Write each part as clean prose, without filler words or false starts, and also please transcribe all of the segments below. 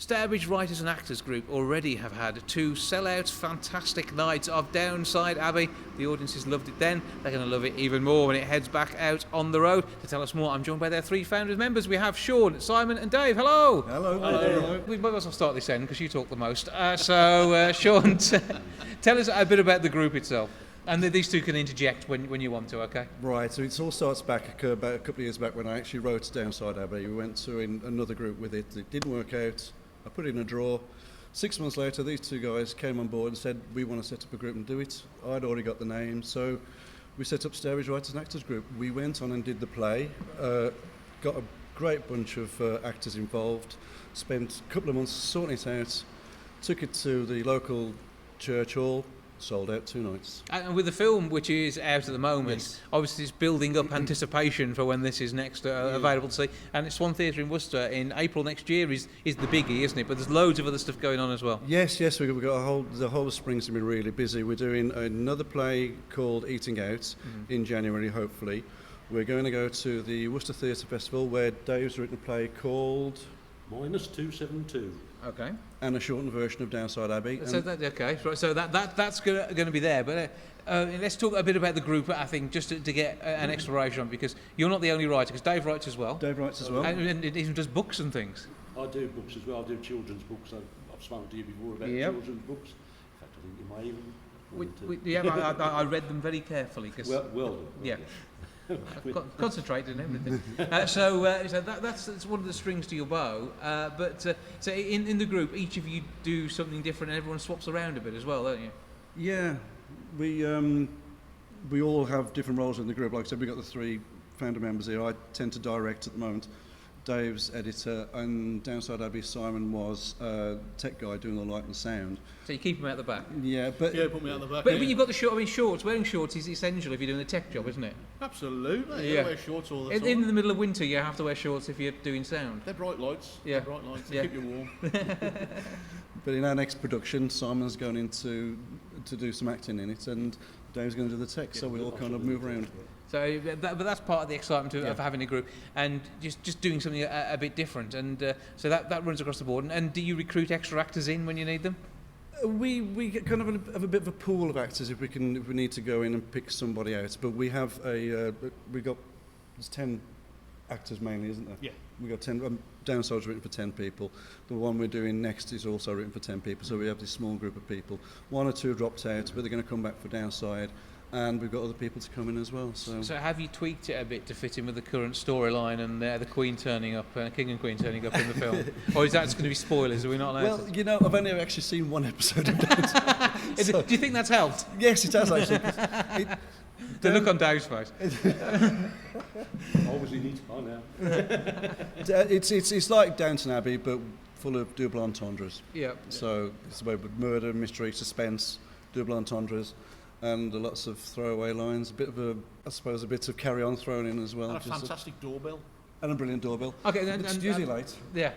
Stourbridge Writers and Actors Group already have had 2 sellout fantastic nights of Downside Abbey. The audiences loved it then. They're going to love it even more when it heads back out on the road. To tell us more, I'm joined by their 3 founders members. We have Sean, Simon and Dave. Hello. Hello. Hello. We might as well start this end because you talk the most. Sean, tell us a bit about the group itself. And these 2 can interject when you want to, okay? Right, so it all starts back about a couple of years back when I actually wrote Downside Abbey. We went to another group with it. It didn't work out. I put it in a drawer. 6 months later, these 2 guys came on board and said, we want to set up a group and do it. I'd already got the name, so we set up Stourbridge Writers and Actors Group. We went on and did the play, got a great bunch of actors involved, spent a couple of months sorting it out, took it to the local church hall, sold out 2 nights. And with the film, which is out at the moment, yes. Obviously it's building up anticipation for when this is next available to see. And it's Swan Theatre in Worcester in April next year is the biggie, isn't it? But there's loads of other stuff going on as well. Yes, we've got the whole spring's been really busy. We're doing another play called Eating Out in January, hopefully. We're going to go to the Worcester Theatre Festival where Dave's written a play called Minus 272. Okay. And a shortened version of Downside Abbey. So that's going to be there. But let's talk a bit about the group, I think, just to get an exploration on, because you're not the only writer, because Dave writes as well. Dave writes as well. And it even does books and things. I do books as well. I do children's books. I've spoken to you before about children's books. In fact, I think you may even... I read them very carefully. Cause, well done. Yeah. Concentrated and everything. So that's one of the strings to your bow. So in the group, each of you do something different, and everyone swaps around a bit as well, don't you? Yeah, we all have different roles in the group. Like I said, we've got the 3 founder members here. I tend to direct at the moment. Dave's editor, and Downside Abbey, Simon was tech guy doing the light and sound. So you keep him out the back? Yeah, put me out the back. But you've got the short. I mean, shorts. Wearing shorts is essential if you're doing a tech job, isn't it? Absolutely. Yeah. I wear shorts all the time. In the middle of winter, you have to wear shorts if you're doing sound. They're bright lights. Yeah. They're bright lights. They keep you warm. But in our next production, Simon's going in to do some acting in it, and Dave's going to do the tech. So we all kind of move around. So, but that's part of the excitement of having a group and just doing something a bit different. And so that runs across the board. And do you recruit extra actors in when you need them? We get kind of have a bit of a pool of actors if we need to go in and pick somebody out. But we have there's 10 actors mainly, isn't there? Yeah. We got 10. Downside's written for 10 people. The one we're doing next is also written for 10 people. So we have this small group of people. 1 or 2 have dropped out, but they're going to come back for Downside. And we've got other people to come in as well. So have you tweaked it a bit to fit in with the current storyline and the Queen turning up, King and Queen turning up in the film? Or is that just going to be spoilers? Are we not allowed to? You know, I've only actually seen 1 episode of that. So, do you think that's helped? Yes, it has actually. The look on Dave's face. Obviously needs by now. It's like Downton Abbey, but full of double entendres. Yeah. So it's about murder, mystery, suspense, double entendres. And lots of throwaway lines, a bit of Carrion thrown in as well. And a fantastic doorbell. And a brilliant doorbell. Okay, it's usually late. Yeah.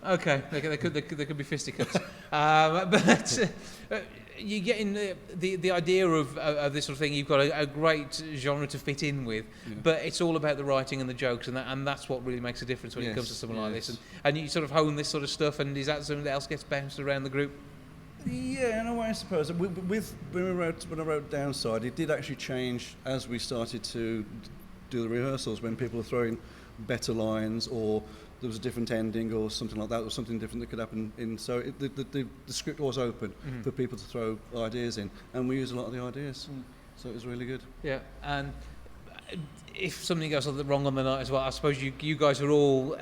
Okay, there could be fisticuffs. But you get in the idea of this sort of thing. You've got a great genre to fit in with, but it's all about the writing and the jokes, and that's what really makes a difference when it comes to something like this. And you sort of hone this sort of stuff, and is that something that else gets bounced around the group? Yeah, in a way, I suppose. When I wrote Downside, it did actually change as we started to do the rehearsals, when people were throwing better lines, or there was a different ending or something like that, or something different that could happen. So the script was open for people to throw ideas in, and we used a lot of the ideas. So it was really good. Yeah, and if something goes wrong on the night as well, I suppose you guys are all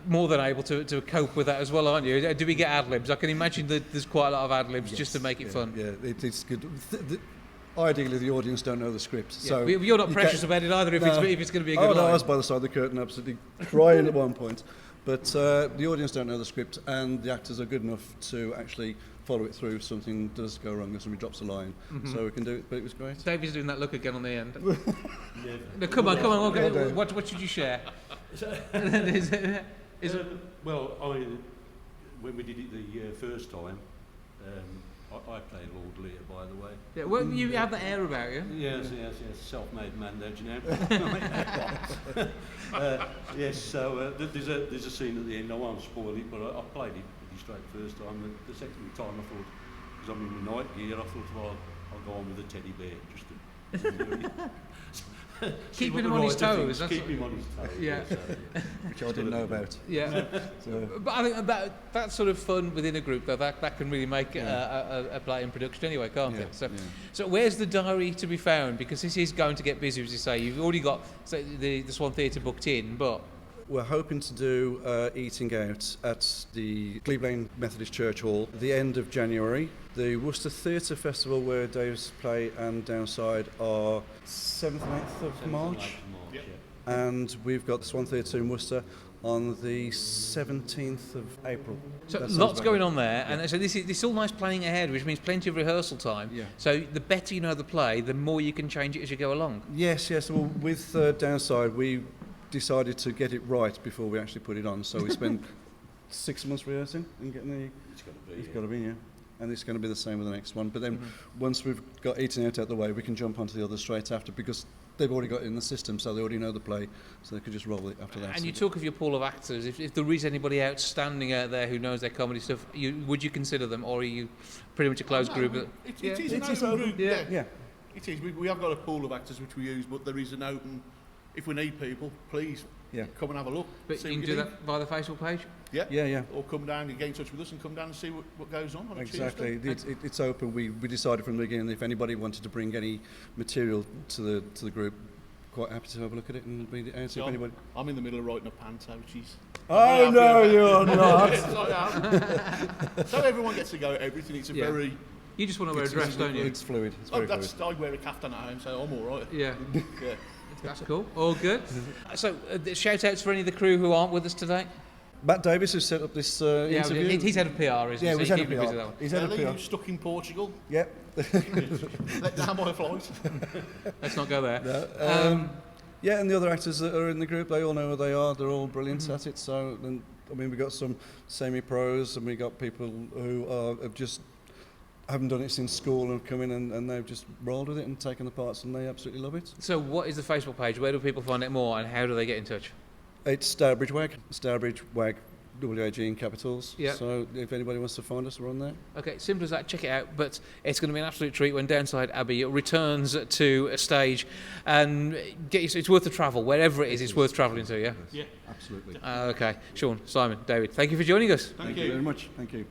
more than able to cope with that as well, aren't you? Do we get Adlibs? I can imagine that there's quite a lot of Adlibs just to make it fun. Yeah, it's good. Ideally, the audience don't know the script, so you're not precious about it either. If it's going to be a good line. No, I was by the side of the curtain, absolutely crying at one point. But the audience don't know the script, and the actors are good enough to actually follow it through if something does go wrong, if somebody drops a line. So we can do it, but it was great. David's doing that look again on the end. No, come on. Okay. What should you share? Well, when we did it the first time, I play Lord Lear, by the way. Yeah, well, you have that air about you. Yes, self-made man, don't you know? Yes, so there's a scene at the end. I won't spoil it, but I played it pretty straight the first time. The second time I thought, because I'm in my night gear, I thought, well, I'll go on with a teddy bear just to keep him on his toes. Keep him on his toes. Yeah. Which I didn't know about. Yeah. But I think that sort of fun within a group, though, that can really make a play in production anyway, can't it? So where's the diary to be found? Because this is going to get busy, as you say. You've already got the Swan Theatre booked in, but... We're hoping to do eating out at the Glebe Lane Methodist Church Hall at the end of January. The Worcester Theatre Festival, where Dave's Play and Downside, are 7th and 8th of March. Yep. And we've got the Swan Theatre in Worcester on the 17th of April. So lots going on there, and so this is all nice planning ahead, which means plenty of rehearsal time. Yeah. So the better you know the play, the more you can change it as you go along. Yes. Well, with Downside, we decided to get it right before we actually put it on. So we spent 6 months rehearsing and getting the... It's got to be, yeah. And it's going to be the same with the next one. But then once we've got Eating Out the way, we can jump onto the others straight after, because they've already got it in the system, so they already know the play, so they could just roll it after that. And you talk of your pool of actors. If there is anybody outstanding out there who knows their comedy stuff, would you consider them, or are you pretty much a closed group? It is an open group. Yeah. It is. We have got a pool of actors which we use, but there is an open... If we need people, please come and have a look. But you can do that via the Facebook page? Yeah. Or come down and get in touch with us and come down and see what goes on a Exactly. Tuesday. It's open. We decided from the beginning, if anybody wanted to bring any material to the group, quite happy to have a look at it and read it out. See if anybody... I'm in the middle of writing a panto, which is... Oh, no, you're not. Yes, I am. So everyone gets to go at everything. It's a very... You just want to wear a dress, don't you? It's fluid. It's very fluid. I wear a kaftan at home, so I'm all right. Yeah. Yeah. That's cool. All good. So, shout-outs for any of the crew who aren't with us today? Matt Davis, who set up this interview. He's head of PR, isn't he? Yeah, So he's head of PR. He's head of PR. Stuck in Portugal. Yep. Let down my flight. Let's not go there. No, yeah, and the other actors that are in the group, they all know who they are. They're all brilliant at it. So, we've got some semi-pros, and we've got people who haven't done it since school and have come in and they've just rolled with it and taken the parts, and they absolutely love it. So what is the Facebook page? Where do people find out more, and how do they get in touch? It's Stourbridge WAG. Stourbridge WAG, WAG in capitals. Yeah. So if anybody wants to find us, we're on there. Okay, simple as that. Check it out. But it's going to be an absolute treat when Downside Abbey returns to a stage, and it's worth the travel. Wherever it is, it's worth travelling to, yeah? Yeah. Absolutely. Okay. Sean, Simon, David, thank you for joining us. Thank you very much. Thank you.